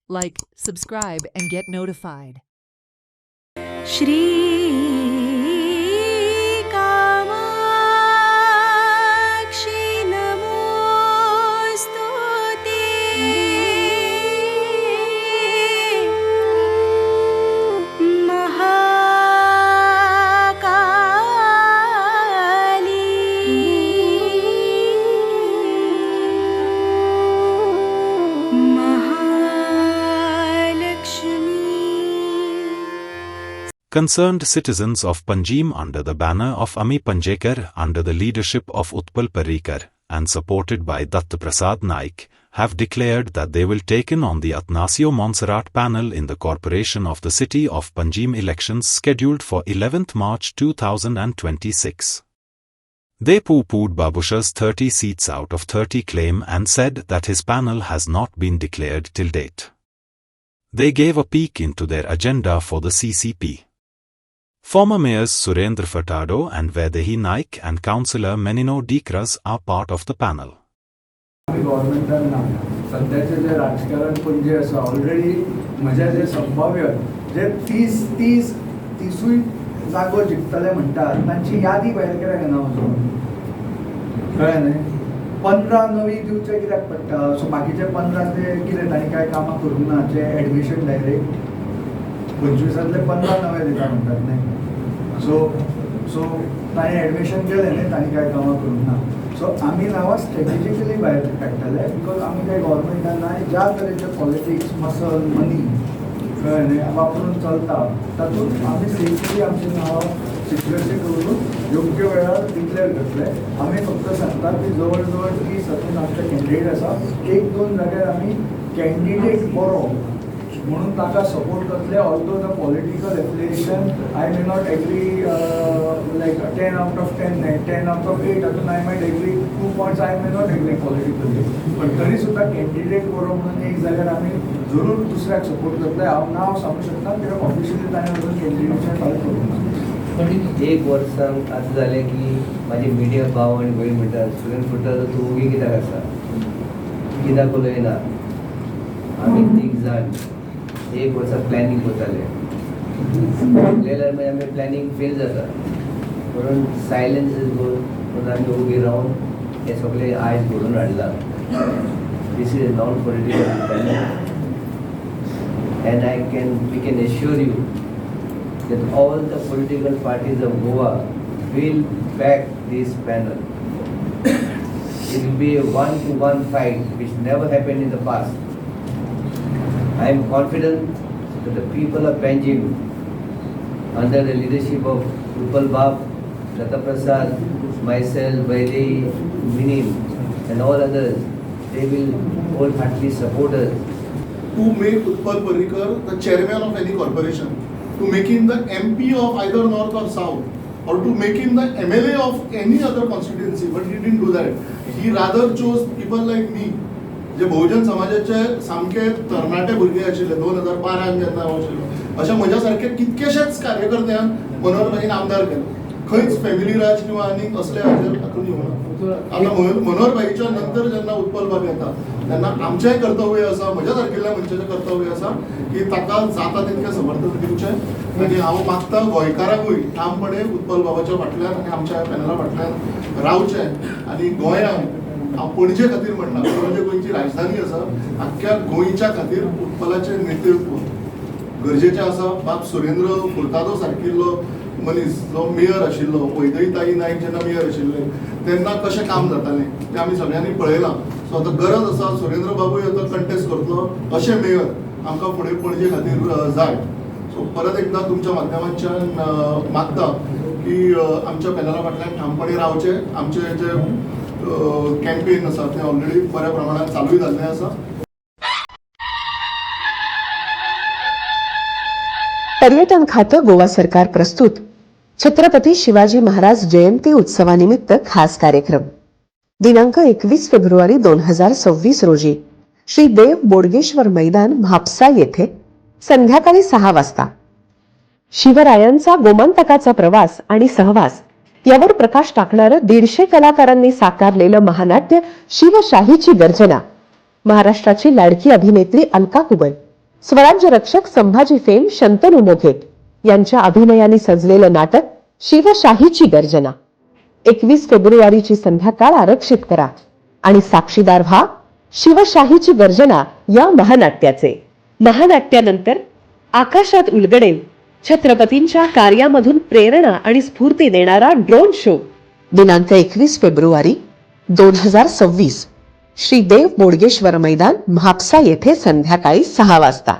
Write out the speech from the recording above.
Like, subscribe, and get notified. Shri Kamakshi नमोस्तुते Concerned citizens of Panjim under the banner of Ami Panjekar under the leadership of Utpal Parrikar and supported by Datta Prasad Naik have declared that they will take in on the Atnasio Montserrat panel in the Corporation of the City of Panjim elections scheduled for 11th March 2026. They pooh-poohed Babusha's 30 seats out of 30 claim and said that his panel has not been declared till date. They gave a peek into their agenda for the CCP. Former mayors Surendra Furtado and Vaidehi Naik and councillor Menino Dikras are part of the panel. गव्हर्नमेंटान सध्याचे जे राजकारण पणजे आसा already म्हजे जे संभाव्य जे 30-30 जागो जिखतले म्हणटात तांची यादी भायर कित्याक येना वचून कळ्ळें न्ही 15 नवी दिवचे कित्याक पडटा सो बाकीचे 15 ते कितें तांणी कांय कामां करूंक ना जे एडमिशन डायरेक्ट 25तले 15 नवे दिता म्हणटात न्ही सो तांणी एडमिशन केलें न्ही तांणी कांय कामां करूंक ना सो आमी नांवां स्ट्रेटेजिकली भायर काडटले बिकॉज आमी काय गव्हर्नमेंटान ज्या तरेचे पॉलिटिक्स मसल मनी कळ्ळें न्ही वापरून चलता तातूंत आमी सेफली आमची नांवां सिक्युरिटी करून योग्य वेळार डिक्लेअर करतले आमी फक्त सांगतात की जवळ जवळ 30 हातूंत आमचे कॅन्डिडेट आसा 1-2 जाग्यार आमी कॅन्डिडेट बरो म्हणून ताका सपोर्ट करतले although the political affiliation I may not agree like 10 out of 10 न्हय 10 आउट ऑफ 8 हातून I might agree 2 points I may not agree politically पण तरी सुद्दां कॅन्डिडेट बरो म्हणून एक जाग्यार आमी जरूर दुसऱ्याक सपोर्ट करतले हांव नांव सांगूं शकता कित्याक ऑफिशियली ताणें अजून कॅन्डिडेटचें फायल करूंक ना एक वर्सांक आतां जालें की म्हाजे मिडिया भाव आनी भयण म्हणटात स्टुडंट फुटता तूं ओगी कित्याक आसा कित्याक उलयना आमी 3 जाण एक वर्सा प्लॅनिंग करताले जाल्यार मागीर आमी प्लॅनिंग फेल जाता म्हणून सायलन्स इज गूड म्हणून आमी ओगी रावन हे सगळे आयज घडोवन हाडला this is non political planning and we can assure you that all the political parties of Goa will back this panel. It will be a one-to-one fight which never happened in the past. I am confident that the people of Panjim, under the leadership of Utpal Bab, Datta Prasad, myself, Vaidehi, Minim and all others, they will wholeheartedly support us. To make Utpal Parrikar the chairman of any corporation, to make him the MP of either North or South, or to make him the MLA of any other constituency, but he didn't do that. He rather chose people like me, जे बहुजन समाजाचे सामके तरणाटे भुरगे आशिल्ले 2012 जेन्ना हांव आशिल्लो अशा म्हज्या सारखे कितकेशेच कार्यकर्त्यांक मनोहरभाईन आमदार केलो खंयच फॅमिली राज किंवा आनी असले हाजेर हातून येवना आतां मनोहरभाईच्या नंतर जेन्ना उत्पल बाब येता तेन्ना आमचेंय कर्तव्य आसा म्हज्या सारकिल्ल्या मनशाचें कर्तव्य आसा की ताका जाता तितकें समर्थन दिवचें आनी हांव मागता गोंयकारांकूय ठामपणे उत्पल बाबाच्या फाटल्यान आनी आमच्या पॅनला फाटल्यान रावचें आनी गोंयांत हांव पणजे खातीर म्हणना पणजे गोंयची राजधानी आसा आख्ख्या गोंयच्या खातीर उत्पलाचें नेतृत्व गरजेचें आसा बाब सुरेंद्र फुर्तादो सारकिल्लो मनीस जो मेयर आशिल्लो वैदेहीताई नायक जेन्ना मेयर आशिल्ले तेन्ना कशें काम जातालें तें आमी सगळ्यांनी पळयलां सो आतां गरज आसा सुरेंद्र बाबूय आतां कंटेस्ट करतलो अशें मेयर आमकां फुडें पणजे खातीर जाय सो परत एकदां तुमच्या माध्यमांतल्यान मागता की आमच्या पॅनला फाटल्यान ठामपणे रावचें आमचें जें कॅम्पेन आसा तें ऑलरेडी बऱ्या प्रमाणात चालूय जाल्लें आसा. पर्यटन खातं गोवा सरकार प्रस्तुत छत्रपती शिवाजी महाराज जयंती उत्सवानिमित्त खास कार्यक्रम दिनांक 21 फेब्रुवारी 2026 रोजी श्री देव बोडगेश्वर मैदान म्हापसा येथे संध्याकाळी 6 वाजता शिवरायांचा गोमंतकाचा प्रवास आणि सहवास यावर प्रकाश टाकणारं 150 कलाकारांनी साकारलेलं महानाट्य शिवशाहीची गर्जना महाराष्ट्राची लाडकी अभिनेत्री अलका कुबल स्वराज्य रक्षक संभाजी फेम शंतनू मोघे यांच्या अभिनयाने सजलेलं नाटक शिवशाहीची गर्जना 21 फेब्रुवारीची संध्याकाळ आरक्षित करा आणि साक्षीदार व्हा शिवशाहीची गर्जना या महानाट्याचे. महानाट्यानंतर आकाशात उलगडेल छत्रपतींच्या कार्यामधून प्रेरणा आणि स्फूर्ती देणारा ड्रोन शो. दिनांक 21 फेब्रुवारी 2026 श्री देव बोडगेश्वर मैदान म्हापसा येथे संध्याकाळी 6 वाजता.